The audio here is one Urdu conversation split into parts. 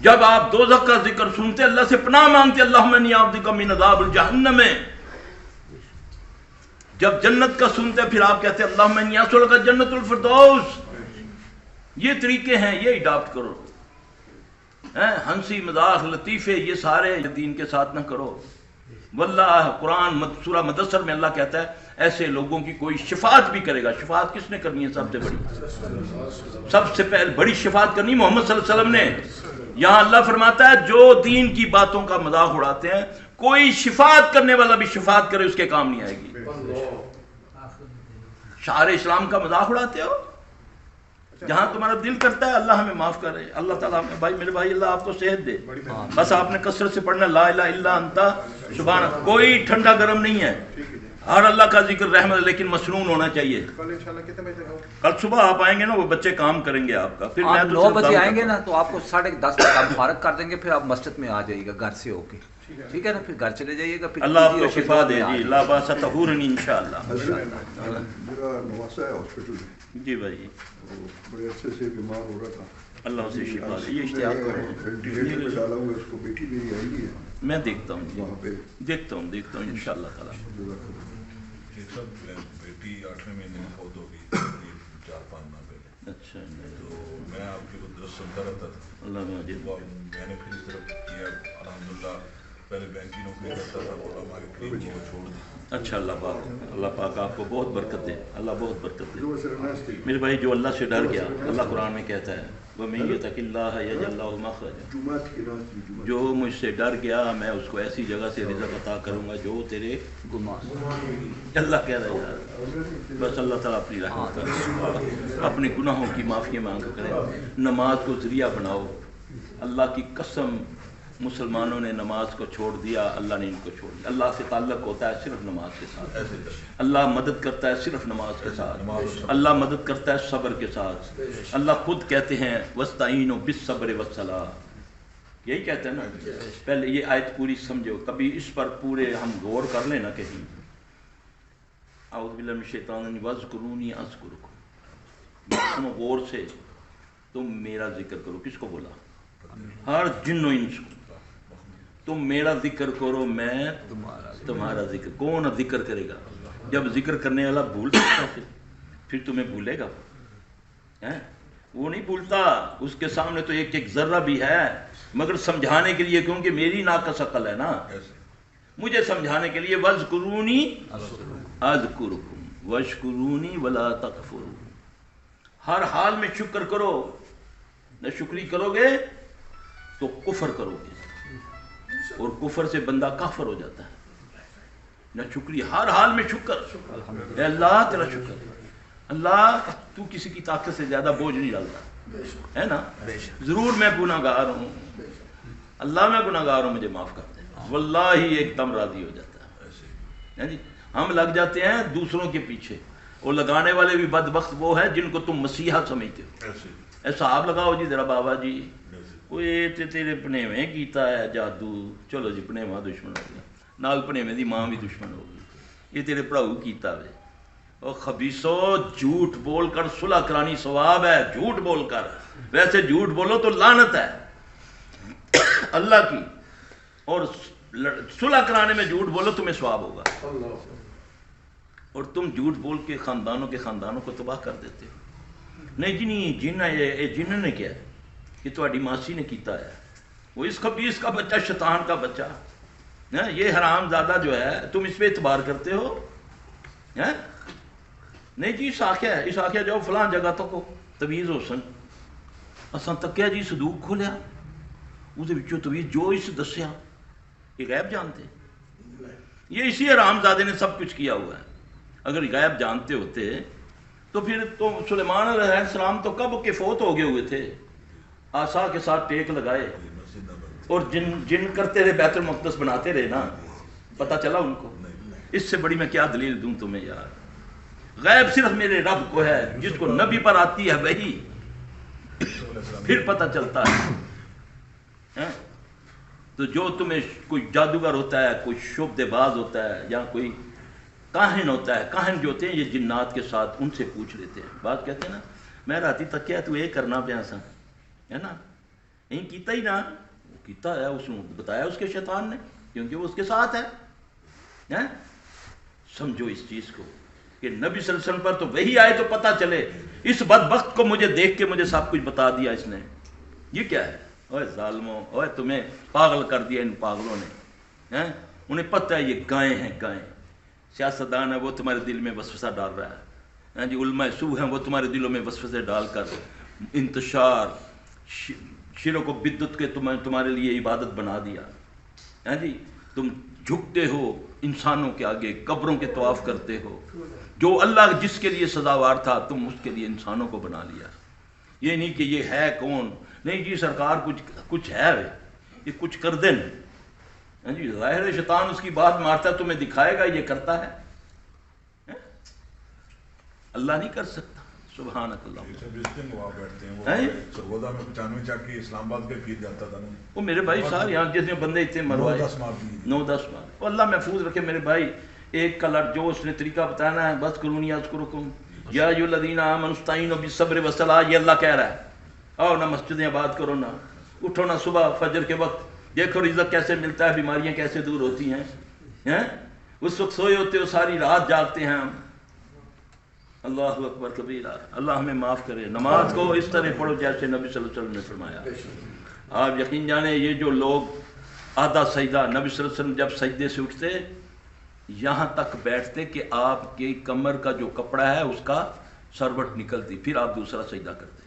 جب آپ دوزخ کا ذکر سنتے اللہ سے پناہ مانگتے اللہم انی اعوذ بک من عذاب الجہنم، جب جنت کا سنتے پھر آپ کہتے اللہم انی اسألک جنت الفردوس. یہ طریقے ہیں، یہ اڈاپٹ کرو. ہنسی مذاق لطیفے یہ سارے دین کے ساتھ نہ کرو. واللہ قرآن سورہ مدثر میں اللہ کہتا ہے ایسے لوگوں کی کوئی شفاعت بھی کرے گا. شفاعت کس نے کرنی ہے؟ سب سے بڑی، سب سے پہلے بڑی شفاعت کرنی محمد صلی اللہ علیہ وسلم نے. یہاں اللہ فرماتا ہے جو دین کی باتوں کا مذاق اڑاتے ہیں، کوئی شفاعت کرنے والا بھی شفاعت کرے اس کے کام نہیں آئے گی. شعار اسلام کا مذاق اڑاتے ہو، جہاں تمہارا دل کرتا ہے اللہ ہمیں معاف کرے. اللہ تعالیٰ ہمیں بھائی میرے بھائی اللہ آپ کو صحت دے. بس آپ نے کثرت سے پڑھنا لا الہ الا انت سبحان. کوئی ٹھنڈا گرم نہیں ہے، ہر اللہ کا ذکر رحمت، لیکن مسنون ہونا چاہیے. کل صبح آپ آئیں گے نا، وہ بچے کام کریں گے آپ کا. پھر آپ 9 بجے آئیں گے نا تو آپ کو 10:30 تک آپ فارغ کر دیں گے، پھر آپ مسجد میں آ جائیے گا گھر سے ہو کے. ٹھیک ہے نا؟ پھر گھر چلے جائیے گا. اللہ آپ کو شفا دے جی. لا باس طہورن انشاءاللہ. میرا نواسا ہے ہاسپٹل میں. جی بھائی بڑے عرصے سے بیمار ہو رہا تھا. اللہ اسے شفا دے. یہ اشتیاق کرو. وینٹیلیٹر پہ ڈالا ہوا ہے اس کو. بیٹی میری آئی ہوئی ہے میں دیکھتا ہوں وہاں پہ. دیکھتا ہوں انشاءاللہ تعالیٰ. بیٹی 8ویں مہینے میں فوت ہو گئی 4-5 ماہ پہلے. اچھا تو میں آپ کے درست سنتا رہتا تھا. اللہ مجید. میں نے پھر اس طرف کیا الحمدللہ. پہلے بینک کی نوکری کرتا تھا، بولا ہمارے قریب وہ چھوڑ دیا. اچھا اللہ پاک آپ کو بہت برکت دے. اللہ بہت برکت دے. میرے بھائی جو اللہ سے ڈر گیا، اللہ قرآن میں کہتا ہے وَمَن يَتَّقِ اللَّهَ يَجْعَل لَّهُ مَخْرَجًا. جو مجھ سے ڈر گیا میں اس کو ایسی جگہ سے رزق عطا کروں گا جو تیرے گناہ. اللہ کہہ رہا ہے بس اللہ تعالیٰ اپنی رحمت کرے، اپنے گناہوں کی معافی مانگ کرے. نماز کو ذریعہ بناؤ. اللہ کی قسم مسلمانوں نے نماز کو چھوڑ دیا، اللہ نے ان کو چھوڑ دیا. اللہ سے تعلق ہوتا ہے صرف نماز کے ساتھ. اللہ مدد کرتا ہے صرف نماز کے ساتھ. اللہ مدد کرتا ہے صبر کے ساتھ. اللہ خود کہتے ہیں وَاسْتَعِینُوا بِالصَّبْرِ وَالصَّلَاةِ. یہی کہتے ہیں نا. پہلے یہ آیت پوری سمجھو، کبھی اس پر پورے ہم غور کر لیں نا کہیں. اعوذ باللہ من الشیطان الرجیم وَاذْکُرُونِی اذْکُرْکُم. سنو غور سے، تم میرا ذکر کرو. کس کو بولا؟ ہر جن و انس کو. تم میرا ذکر کرو میں تمہارا ذکر. کون ذکر کرے گا؟ جب ذکر کرنے والا بھول سکتا پھر تمہیں بھولے گا؟ وہ نہیں بھولتا. اس کے سامنے تو ایک ایک ذرہ بھی ہے، مگر سمجھانے کے لیے، کیونکہ میری ناقص عقل ہے نا، مجھے سمجھانے کے لیے وَاذْکُرُونِی اذْکُرْکُم وَاشْکُرُونِی وَلَا تَکْفُرُونِ. ہر حال میں شکر کرو. نہ شکری کرو گے تو کفر کرو گے، اور کفر سے بندہ کافر ہو جاتا ہے. نہ شکری، ہر حال میں شکر. اے اللہ تیرا شکر. اللہ تو کسی کی طاقت سے زیادہ بوجھ نہیں ڈالتا ہے نا. ضرور میں گناہ گار ہوں، اللہ میں گناہ گار ہوں، مجھے معاف کر دے. واللہ ہی ایک دم راضی ہو جاتا ہے. ہم لگ جاتے ہیں دوسروں کے پیچھے. وہ لگانے والے بھی بدبخت وہ ہے جن کو تم مسیحا سمجھتے ہو. ایسا آپ لگاؤ جی ذرا بابا جی، کوئی تیرے پنیویں کیتا ہے جادو، چلو جی پنیواں دشمن ہو گیا، نال پنیویں دی ماں بھی دشمن ہو گئی. یہ تیرے پڑھاؤ کیتا وے. اور خبیثو، جھوٹ بول کر صلح کرانی ثواب ہے. جھوٹ بول کر، ویسے جھوٹ بولو تو لعنت ہے اللہ کی، اور صلح کرانے میں جھوٹ بولو تمہیں ثواب ہوگا. اور تم جھوٹ بول کے خاندانوں کو تباہ کر دیتے ہو. نہیں جی نہیں، جن نے کیا ہے کہ تہاڈی ماسی نے کیتا ہے. وہ اس خبیث کا بچہ، شیطان کا بچہ، یہ حرام زادہ جو ہے، تم اس پہ اعتبار کرتے ہو. نہیں جی اس آخیا جاؤ فلاں جگہ تک تویز حسن اساں تکیا جی صدوق کھولیا، اس تویز جو اس دسیا. یہ غیب جانتے؟ یہ اسی حرام زادے نے سب کچھ کیا ہوا ہے. اگر غیب جانتے ہوتے تو پھر تو سلیمان علیہ السلام تو کب کے فوت ہو گئے ہوئے تھے، آسا کے ساتھ ٹیک لگائے اور جن کرتے رہے، بیت المقدس بناتے رہے نا. پتہ چلا ان کو؟ اس سے بڑی میں کیا دلیل دوں تمہیں یار. غیب صرف میرے رب کو ہے. جس کو نبی پر آتی ہے وہی پھر پتہ چلتا ہے. تو جو تمہیں کوئی جادوگر ہوتا ہے، کوئی شعبدے باز ہوتا ہے، یا کوئی کاہن ہوتا ہے، کاہن جو ہوتے ہیں یہ جنات کے ساتھ، ان سے پوچھ لیتے ہیں. بات کہتے ہیں نا میں راتی تک کیا تو یہ کرنا پیا سا ہے نا، نہیں کیتا ہی نہ وہ کیتا ہے، اس نے بتایا اس کے شیطان نے، کیونکہ وہ اس کے ساتھ ہے۔ سمجھو اس چیز کو کہ نبی صلی اللہ علیہ وسلم پر تو وہی آئے تو پتہ چلے، اس بدبخت کو مجھے دیکھ کے مجھے سب کچھ بتا دیا اس نے، یہ کیا ہے؟ اوے ظالموں، اوے تمہیں پاگل کر دیا ان پاگلوں نے، انہیں پتہ ہے یہ گائیں ہیں، گائیں۔ سیاستدان ہے وہ تمہارے دل میں وسوسہ ڈال رہا ہے، جی علماء سو ہیں وہ تمہارے دلوں میں وسوسے ڈال کر انتشار شرک و بدعت کے تمہارے لیے عبادت بنا دیا، جی تم جھکتے ہو انسانوں کے آگے، قبروں کے طواف کرتے ہو، جو اللہ جس کے لیے سزاوار تھا تم اس کے لیے انسانوں کو بنا لیا۔ یہ نہیں کہ یہ ہے کون، نہیں جی سرکار کچھ ہے، یہ کچھ کر دیں، جی ظاہر شیطان اس کی بات مارتا ہے، تمہیں دکھائے گا یہ کرتا ہے، اللہ نہیں کر سکتا۔ سبحانک اللہ۔ سرگودا میں 95 چاک کی اسلام آباد کے پیر جاتا تھا نا، وہ میرے بھائی صاحب یہاں جس نے بندے اتنے مروائے 9-10 مار، وہ اللہ محفوظ رکھے میرے بھائی۔ ایک کا لٹ جو اس نے طریقہ بتانا ہے، بس کرونی اذکرکم یا ایھا الذین آمنوا استعینوا بالصبر والصلاۃ، یہ اللہ کہہ رہا ہے۔ آؤ نہ مسجدیں آباد کرو، نہ اٹھو، نہ صبح فجر کے وقت دیکھو رزق کیسے ملتا ہے، بیماریاں کیسے دور ہوتی ہیں، اس وقت سوئے ہوتے ہو، ساری رات جاگتے ہیں ہم۔ اللہ اکبر کبیرہ، اللہ ہمیں معاف کرے۔ نماز کو اس طرح پڑھو جیسے نبی صلی اللہ علیہ وسلم نے فرمایا۔ آپ یقین جانیں یہ جو لوگ آدھا سجدہ، نبی صلی اللہ علیہ وسلم جب سجدے سے اٹھتے یہاں تک بیٹھتے کہ آپ کی کمر کا جو کپڑا ہے اس کا سروٹ نکلتی، پھر آپ دوسرا سجدہ کرتے۔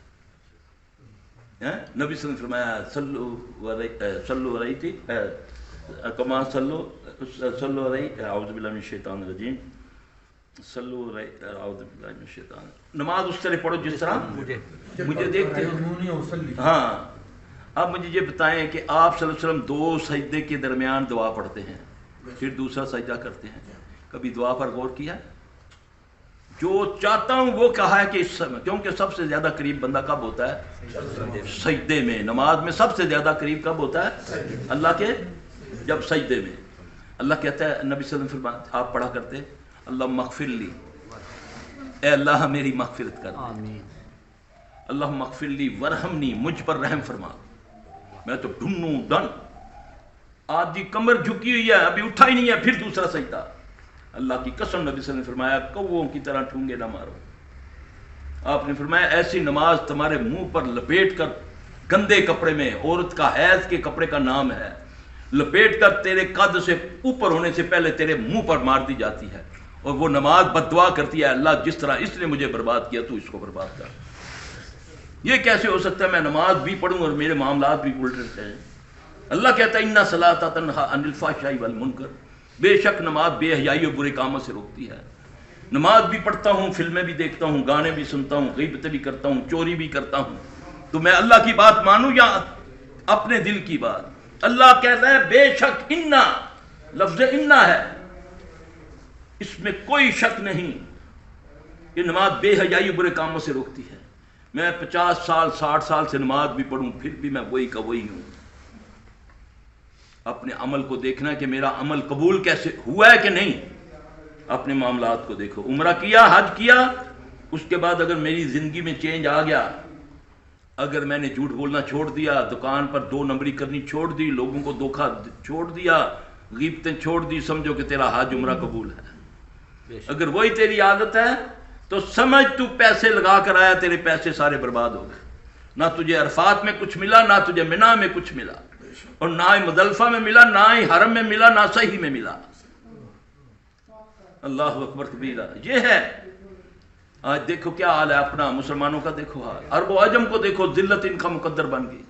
نبی صلی اللہ علیہ وسلم نے فرمایا صلو علیہ کما صلو علیہ، اعوذ باللہ من الشیطان الرجیم، صلو علیہ اعوذ باللہ من الشیطان۔ نماز اس طرح پڑھو جس طرح مجھے دیکھتے ہو۔ ہاں اب مجھے یہ بتائیں کہ آپ صلی اللہ علیہ وسلم 2 سجدے کے درمیان دعا پڑھتے ہیں، پھر دوسرا سجدہ کرتے ہیں، کبھی دعا پر غور کیا؟ جو چاہتا ہوں وہ کہا ہے کہ اس سمے، کیونکہ سب سے زیادہ قریب بندہ کب ہوتا ہے؟ سجدے میں۔ نماز میں سب سے زیادہ قریب کب ہوتا ہے اللہ کے؟ جب سجدے میں۔ اللہ کہتا ہے، نبی صلی اللہ علیہ وسلم آپ پڑھا کرتے اللہ مغفر لی، اے اللہ میری مغفرت کر دے، اللہ مغفر لی ورحمنی، مجھ پر رحم فرما، میں تو ڈھنوں ڈن، آدھی کمر جھکی ہوئی ہے ابھی اٹھا ہی نہیں ہے، پھر دوسرا سجدہ۔ اللہ کی قسم نبی صلی اللہ علیہ وسلم نے فرمایا کووں کی طرح ٹھونگے نہ مارو۔ آپ نے فرمایا ایسی نماز تمہارے منہ پر لپیٹ کر، گندے کپڑے میں، عورت کا حیض کے کپڑے کا نام ہے، لپیٹ کر تیرے قد سے اوپر ہونے سے پہلے تیرے منہ پر مار دی جاتی ہے، اور وہ نماز بد دعا کرتی ہے، اللہ جس طرح اس نے مجھے برباد کیا تو اس کو برباد کر۔ یہ کیسے ہو سکتا ہے میں نماز بھی پڑھوں اور میرے معاملات بھی الٹ رہتے ہیں؟ اللہ کہتا ہے اِنَّ الصَّلَاةَ تَنْہَىٰ عَنِ الْفَحْشَاءِ وَالْمُنکَرِ، بے شک نماز بے حیائی اور برے کاموں سے روکتی ہے۔ نماز بھی پڑھتا ہوں، فلمیں بھی دیکھتا ہوں، گانے بھی سنتا ہوں، غیبتیں بھی کرتا ہوں، چوری بھی کرتا ہوں، تو میں اللہ کی بات مانوں یا اپنے دل کی بات؟ اللہ کہتا ہے بے شک، اِنَّا لفظ اِنَّا ہے، اس میں کوئی شک نہیں کہ نماز بے حیائی برے کاموں سے روکتی ہے۔ میں 50 سال 60 سال سے نماز بھی پڑھوں پھر بھی میں وہی کا وہی ہوں۔ اپنے عمل کو دیکھنا ہے کہ میرا عمل قبول کیسے ہوا ہے کہ نہیں، اپنے معاملات کو دیکھو۔ عمرہ کیا، حج کیا، اس کے بعد اگر میری زندگی میں چینج آ گیا، اگر میں نے جھوٹ بولنا چھوڑ دیا، دکان پر 2 نمبری کرنی چھوڑ دی، لوگوں کو دھوکہ چھوڑ دیا، غیبتیں چھوڑ دی، سمجھو کہ تیرا حج عمرہ قبول ہے۔ اگر وہی تیری عادت ہے تو سمجھ تو پیسے لگا کر آیا، تیرے پیسے سارے برباد ہو گئے، نہ تجھے عرفات میں کچھ ملا، نہ تجھے منی میں کچھ ملا، اور نہ ہی مزدلفہ میں ملا، نہ ہی حرم میں ملا، نہ صحیح میں ملا۔ اللہ اکبر کبیرہ۔ یہ ہے آج دیکھو کیا حال ہے اپنا، مسلمانوں کا دیکھو حال، عرب و عجم کو دیکھو، ذلت ان کا مقدر بن گئی۔